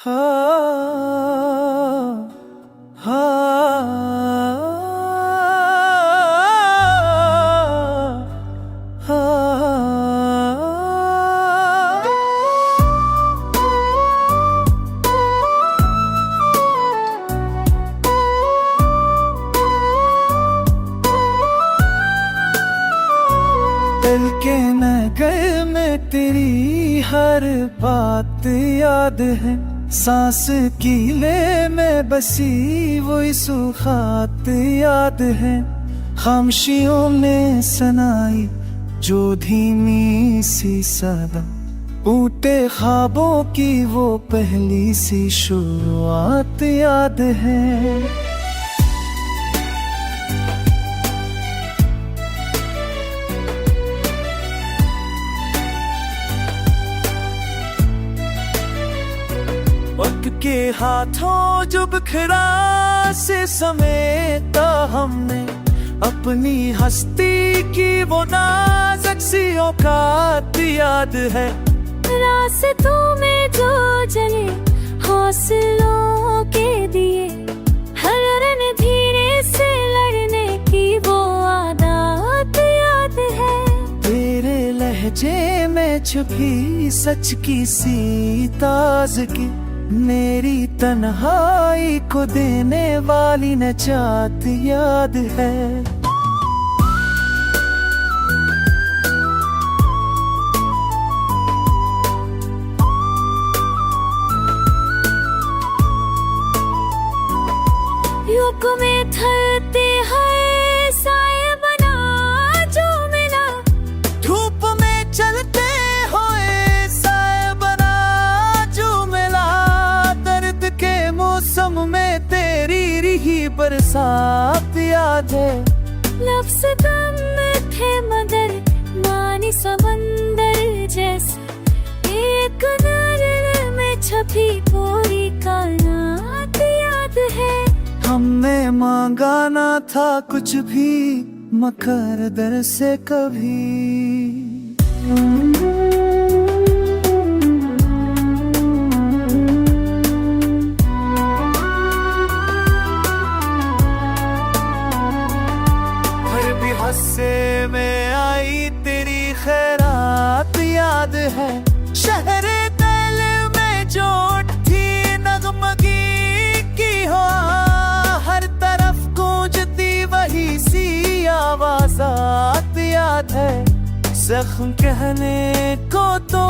हाँ दिल के नगर में तेरी हर बात याद है, सांस कीले में बसी वही सुहात याद है। खामोशियों में सनाई जो धीमी सी सदा, टूटे ख्वाबों की वो पहली सी शुरुआत याद है। वक्त के हाथों जो बिखरा से समेटा हमने, अपनी हस्ती की वो नाजुक सी औकात याद है। रास्तों में जो चले हौसलों के दिए, हर रन धीरे से लड़ने की वो आदत याद है। तेरे लहजे में छुपी सच की सी ताज़गी, मेरी तन्हाई को देने वाली नजात याद है। युग में ढलते हैं साए बना जो मिला, धूप में चलते हुए साए बना जो मिला। दर्द के मौसम में तेरी रही बरसात याद है। लफ्ज़ कम थे मगर मानी समंदर जैसे, एक नजर में छपी पूरी कायनात याद है। हमने मांगा ना था कुछ भी मगर दर से कभी, हर भी हस्से में आई तेरी खैरात याद है। शहरे दिल में जो उठी नगमगी की हो, हर तरफ गूंजती वही सी आवाज़ात याद है। जख्म कहने को तो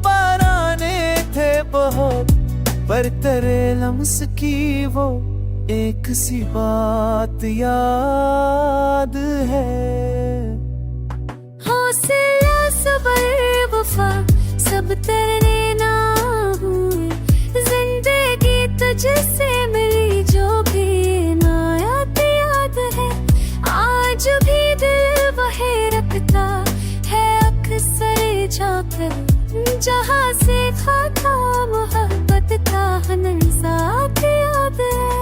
पराने थे बहुत, पर तेरे लम्स की वो एक सी बात याद है। हौसला सबर वफा सब तेरे नाम हुए, जिंदगी तुझसे मिली जो भी इनायत याद है। आज भी दिल वही रखता है अक्सर जाकर, जहाँ से खाता मोहब्बत का नज़ात याद है।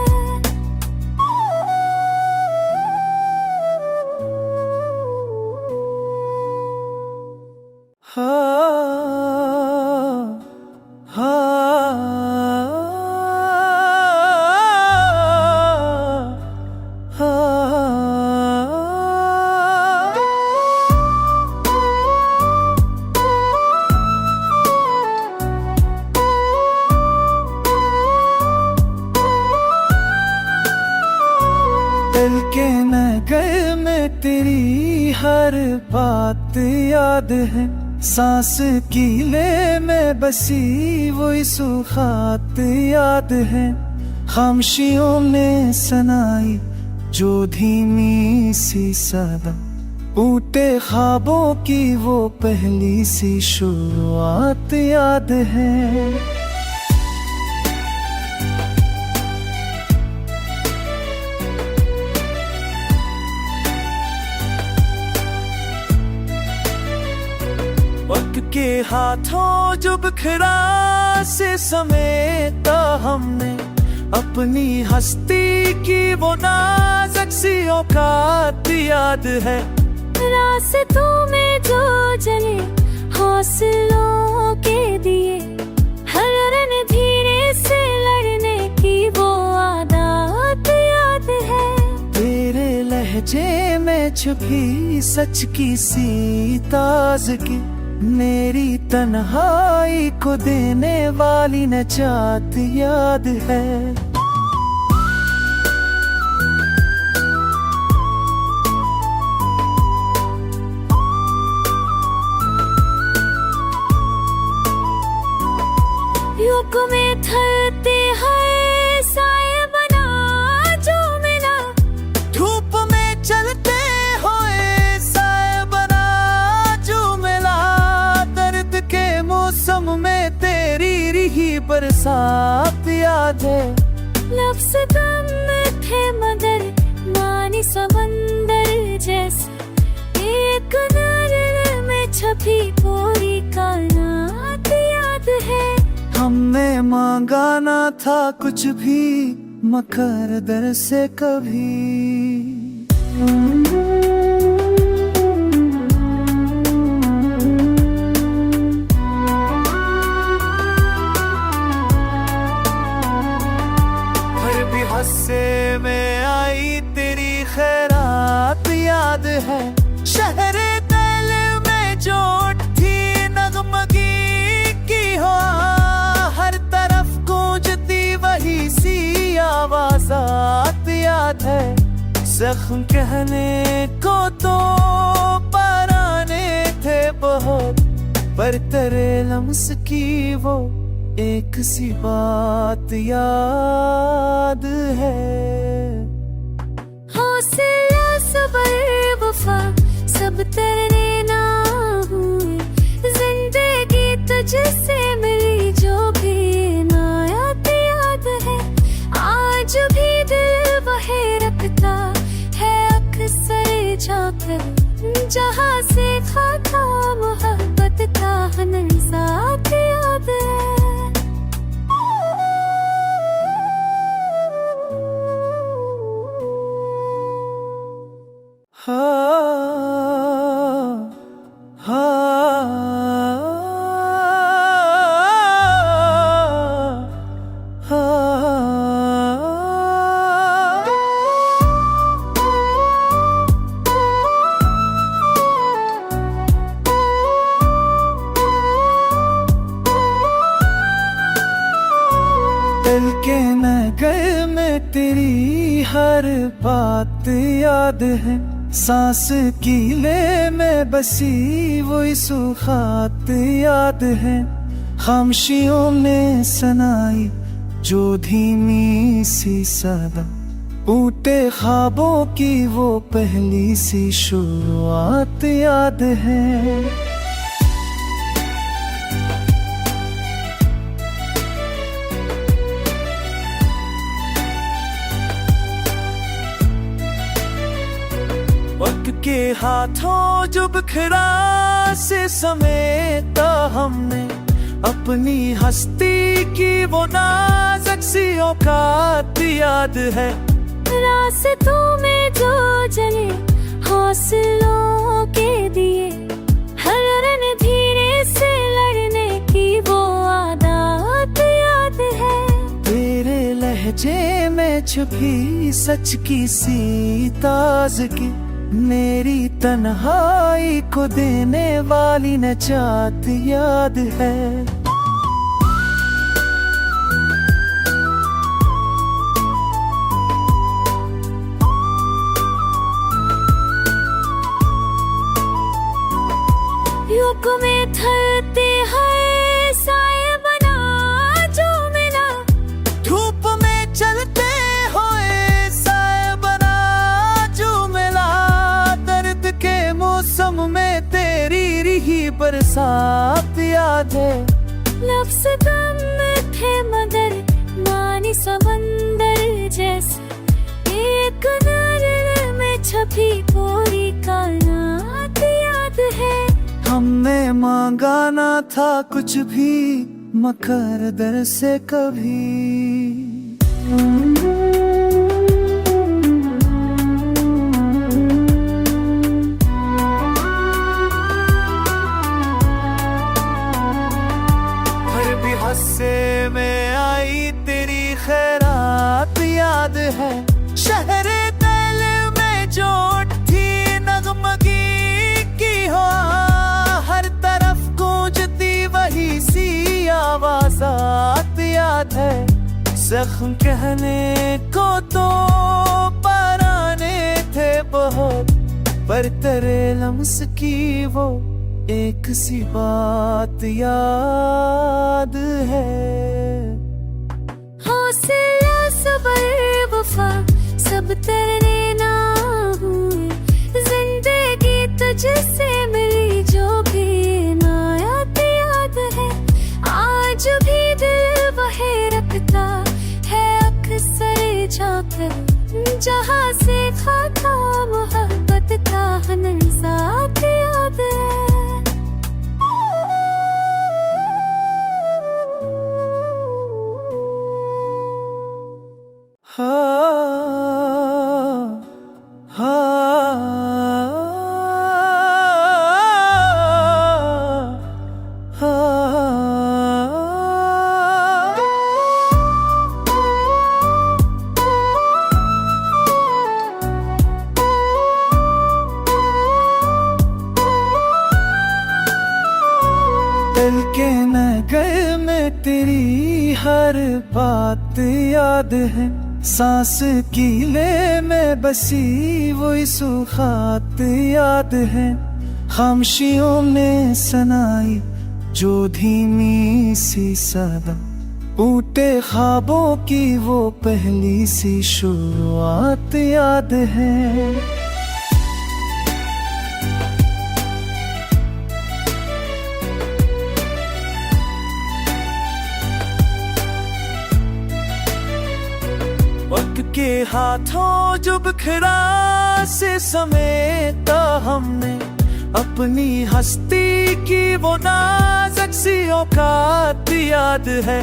दिल के नगर में तेरी हर बात याद है, सांस कीले में बसी वही सुहात याद है। खामोशियों में सनाई जो धीमी सी सदा, टूटे ख्वाबों की वो पहली सी शुरुआत याद है। वक्त के हाथों जो बिखरा से समेटा हमने, अपनी हस्ती की वो नाजुक सी औकात याद है। रास्तों में जो चले हौसलों के दिए, हर रन धीरे लहजे में छुपी सच की सी ताज़गी, मेरी तन्हाई को देने वाली नजात याद है। युग में ढलते हैं साए बना जो मिला, धूप में चलते हुए साए बना जो मिला, दर्द के मौसम में तेरी रही बरसात याद है। लफ्ज़ कम थे मगर मानी समंदर जैसे, एक नजर में छपी पूरी कायनात याद है। हमने मांगा ना था कुछ भी मगर दर से कभी, फिर भी हस्से में आई तेरी खैरात याद है। शहरे दिल में जो थी नगमगी की हो, हर तरफ गूंजती वही सी आवाज़ात याद है। जख्म कहने को तो पराने थे बहुत, पर तेरे लम्स की वो एक सी बात याद है। हौसला सबर वफा सब तेरे नाम हुए, जिंदगी तुझसे मिली जो भी नायात याद है। आज भी दिल वही रखता है अक्सर जाकर, जहाँ से खाता मोहब्बत का नज़ात याद है। दिल के नगर में तेरी हर बात याद है। सांस कीले में बसी वो सुखात याद है। खामोशियों में सनाई जो धीमी सी सदा, टूटे ख्वाबों की वो पहली सी शुरुआत याद है। वक्त के हाथों जो बिखरा से समेटा हमने, अपनी हस्ती की वो नाज़ुक सी औकात याद है। रास्तों में जो जले हौसलों के दिए, हर रन धीरे से लड़ने की वो आदत याद है। तेरे लहजे में छुपी सच की सी ताज़गी, मेरी तन्हाई को देने वाली नजात याद है। युग में ढलते हैं साए बना जो मिला, धूप में चलते हुए साए बना जो मिला, दर्द के मौसम में तेरी रही बरसात याद है। लफ्ज़ कम थे मगर मानी समंदर जैसे, एक नजर में छपी पूरी कायनात याद है। हमने मांगा ना था कुछ भी मगर दर से कभी, फिर भी हस्से में आई तेरी खैरात याद है। शहरे दिल में जो याद है। जख्म कहने को तो पराने थे बहुत, पर तेरे लम्स की वो एक सी बात याद है। हौसला सबर वफा सब तेरे नाम हुए, जिंदगी तुझसे मिली जो भी नायात याद है। आज भी दिल वही रखता है अक्सर जाकर, जहाँ से खाता मोहब्बत का नज़ात याद है। दिल के नगर में तेरी हर बात याद है। सांस कीले में बसी वो सुखात याद है। खामोशियों में सनाई जो धीमी सी सदा, टूटे ख्वाबों की वो पहली सी शुरुआत याद है। वक्त के हाथों जो बिखरा से समेटा हमने, अपनी हस्ती की वो नाज़ुक सी औकात याद है।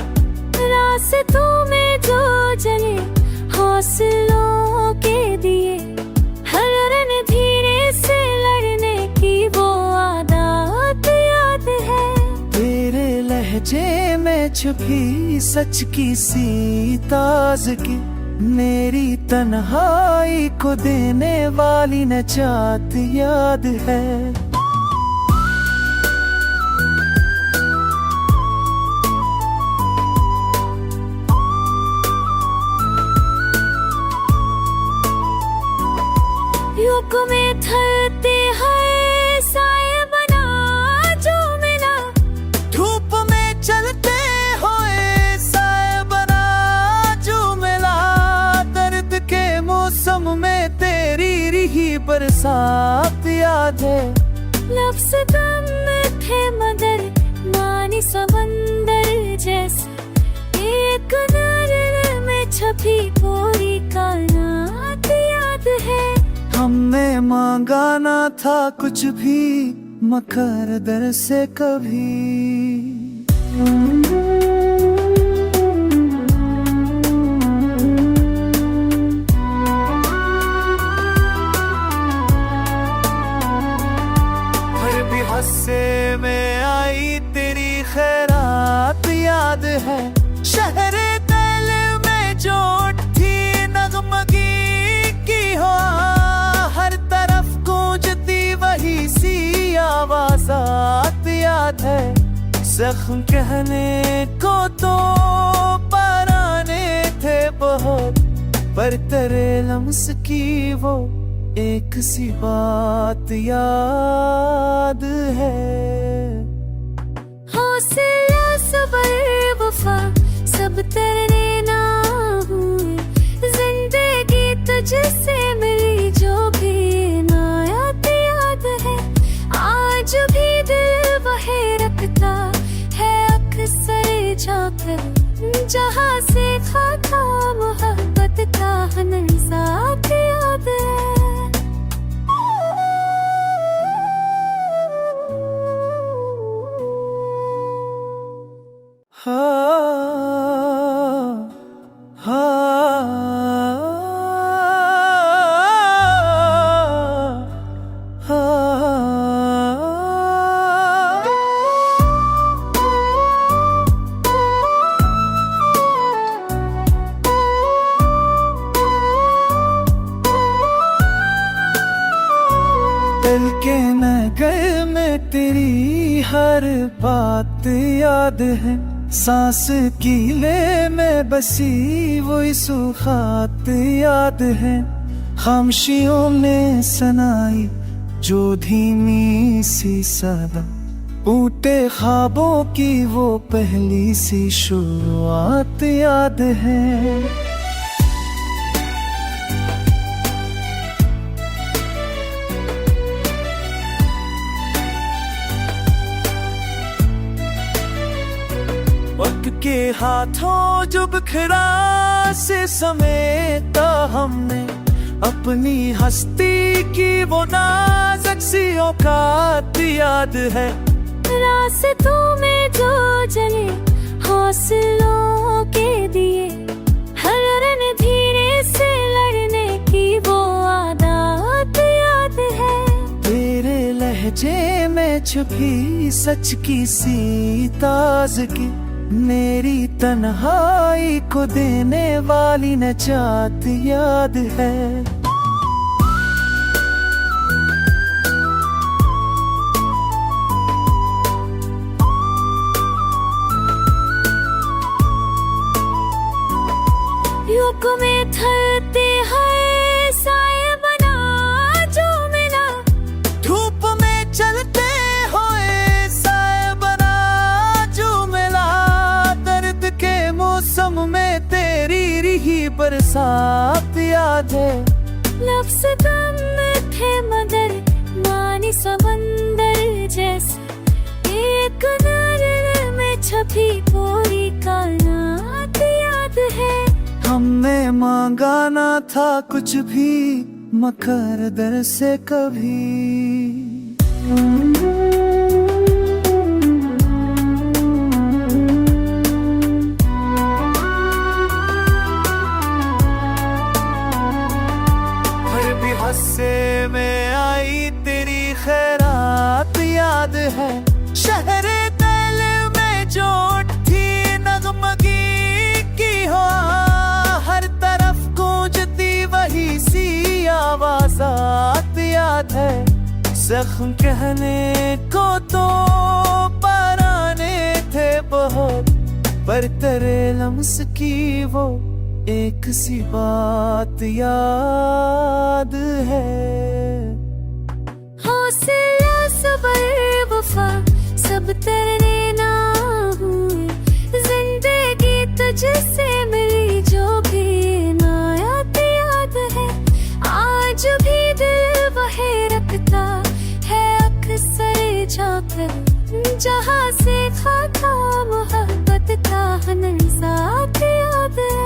रास्तों में जो जले हौसलों के दिए, हर रन धीरे से लड़ने की वो आदत याद है। तेरे लहजे में छुपी सच की सी ताज़गी, मेरी तन्हाई को देने वाली नजात याद है। युग में थलते हैं साए बना जो मिला, धूप में चलते हुए साए बना जो मिला। दर्द के मौसम में तेरी रही बरसात याद है। लफ्ज़ कम थे मगर मानी समंदर जैसे, एक नज़र में छपी पूरी कायनात याद है। हमने मांगा ना था कुछ भी मगर दर से कभी, फिर भी हस्से में आई तेरी खैरात याद है। शहरे दिल में जो उठी नगमगी की हो, हर तरफ गूंजती वही सी आवाज़ात याद है। जख्म कहने को तो पराने थे बहुत, पर तेरे लम्स की वो एक सी बात याद है। हौसला सबर वफा सब तेरे नाम हुए, जिंदगी तुझसे मिली जो भी नायात याद है। आज भी दिल वही रखता है अक्सर जाकर, जहाँ से खाता मोहब्बत का नज़ात याद है। दिल के नगर में तेरी हर बात याद है। सांस कीले में बसी वही सुखात याद है। खामोशियों में सनाई जो धीमी सी सदा, टूटे ख्वाबों की वो पहली सी शुरुआत याद है। वक्त के हाथों जो बिखरा से समेटा हमने, अपनी हस्ती की वो नाज़ुक सी औकात याद है। रास्तों में जो जले हौसलों के दिए, हर रन धीरे से लड़ने की वो आदत याद है। तेरे लहजे में छुपी सच की सी ताज़गी, मेरी तन्हाई को देने वाली नजात याद है। युग में थलते हैं साए बना जो मिला, धूप में चलते हुए साए बना जो मिला। दर्द के मौसम में तेरी रही बरसात याद है। लफ्ज़ कम थे मगर मानी समंदर जैसे, एक नजर में छपी पूरी कायनात याद है। हमने मांगा ना था कुछ भी मगर दर से कभी, फिर भी हस्से में आई तेरी खैरात याद है। शहरे दिल में जो उठी नगमगी की हो, हर तरफ गूंजती वही सी आवाज़ात याद है। जख्म कहने को तो पराने थे बहुत, पर तेरे लम्स की वो एक सी बात याद है। हौसला सबर वफा सब तेरे नाम हुए, जिंदगी तुझसे मिली जो भी नायात याद है। आज भी दिल वही रखता है अक्सर जाकर, जहाँ से खाता मोहब्बत का नज़ात याद है।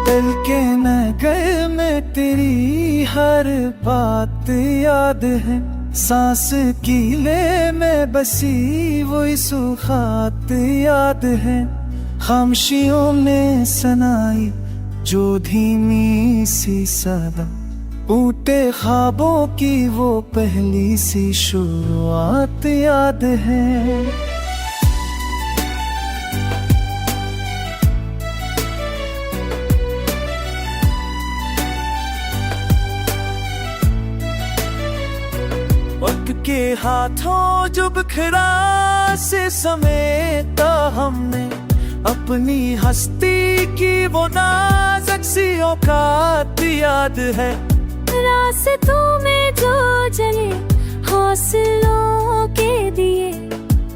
दिल के नगर में तेरी हर बात याद है। सांस कीले में बसी वही सुखात याद है। खामोशियों में सनाई जो धीमी सी सदा, टूटे ख्वाबों की वो पहली सी शुरुआत याद है। वक्त के हाथों जो बिखरा से समेटा हमने, अपनी हस्ती की वो नाज़ुक सी औकात याद है। रास्तों में जो जले हौसलों के दिए,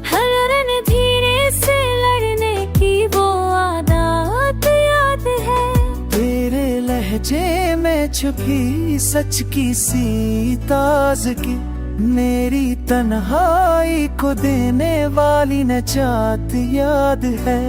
हर रन धीरे से लड़ने की वो आदत याद है। तेरे लहजे में छुपी सच की सी ताज़गी, मेरी तन्हाई को देने वाली नजात याद है।